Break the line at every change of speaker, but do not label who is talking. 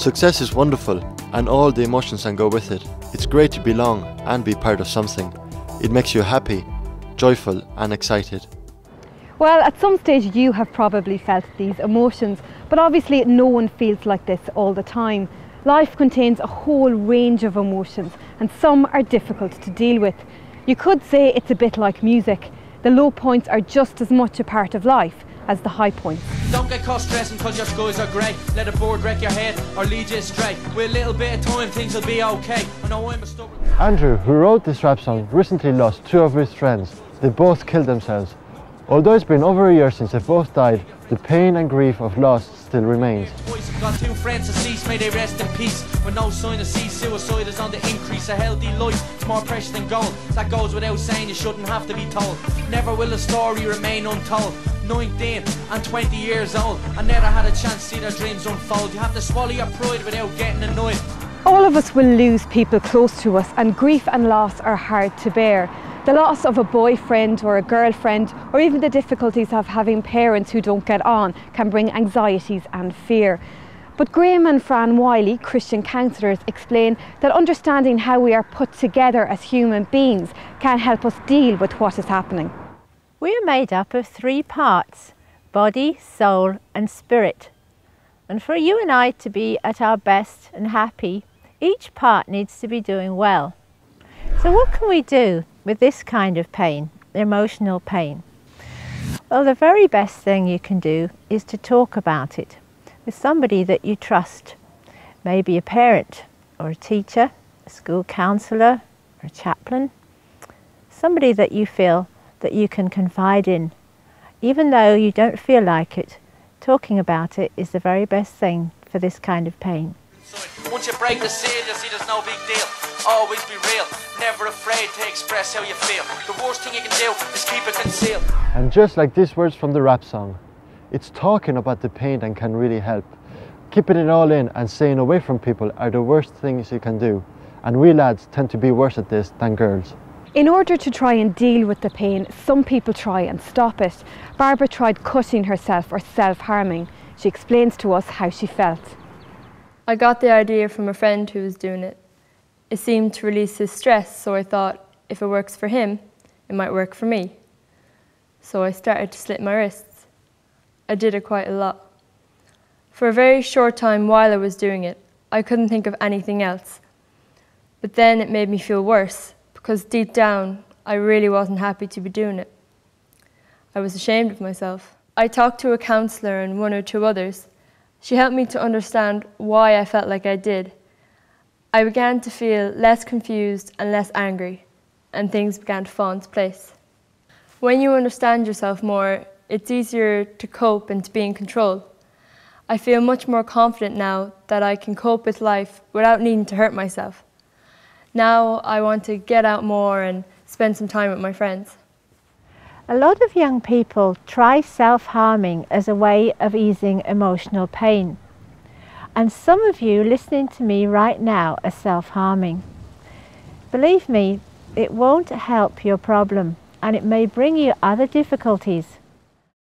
Success is wonderful, and all the emotions that go with it. It's great to belong and be part of something. It makes you happy, joyful and excited.
Well, at some stage you have probably felt these emotions, but obviously no one feels like this all the time. Life contains a whole range of emotions, and some are difficult to deal with. You could say it's a bit like music. The low points are just as much a part of life as the high points.
Don't get caught stressing because your skies are grey. Let a board wreck your head or lead you astray. With a little bit of time things will be okay. I know I'm a stubborn...
Andrew, who wrote this rap song, recently lost two of his friends. They both killed themselves. Although it's been over a year since they both died, the pain and grief of loss still remains.
Got two friends deceased, may they rest in peace. With no sign of cease, suicide is on the increase. A healthy life, it's more precious than gold. That goes without saying, you shouldn't have to be told. Never will a story remain untold. 19 and 20 years old, I never had a chance to see their dreams unfold. You have to swallow your pride without getting annoyed.
All of us will lose people close to us, and grief and loss are hard to bear. The loss of a boyfriend or a girlfriend, or even the difficulties of having parents who don't get on, can bring anxieties and fear. But Graham and Fran Wiley, Christian counsellors, explain that understanding how we are put together as human beings can help us deal with what is happening.
We are made up of three parts: body, soul and spirit. And for you and I to be at our best and happy, each part needs to be doing well. So what can we do with this kind of pain, emotional pain? Well, the very best thing you can do is to talk about it with somebody that you trust. Maybe a parent or a teacher, a school counsellor or a chaplain. Somebody that you feel that you can confide in. Even though you don't feel like it, talking about it is the very best thing for this kind of pain.
Once you break the seal, you'll see there's no big deal. Always be real, never afraid to express how you feel. The worst thing you can do is keep it concealed.
And just like these words from the rap song, it's talking about the pain that can really help. Keeping it all in and staying away from people are the worst things you can do. And we lads tend to be worse at this than girls.
In order to try and deal with the pain, some people try and stop it. Barbara tried cutting herself or self-harming. She explains to us how she felt.
I got the idea from a friend who was doing it. It seemed to release his stress, so I thought if it works for him, it might work for me. So I started to slit my wrists. I did it quite a lot. For a very short time while I was doing it, I couldn't think of anything else. But then it made me feel worse, because deep down, I really wasn't happy to be doing it. I was ashamed of myself. I talked to a counsellor and one or two others. She helped me to understand why I felt like I did. I began to feel less confused and less angry, and things began to fall into place. When you understand yourself more, it's easier to cope and to be in control. I feel much more confident now that I can cope with life without needing to hurt myself. Now I want to get out more and spend some time with my friends.
A lot of young people try self-harming as a way of easing emotional pain. And some of you listening to me right now are self-harming. Believe me, it won't help your problem, and it may bring you other difficulties.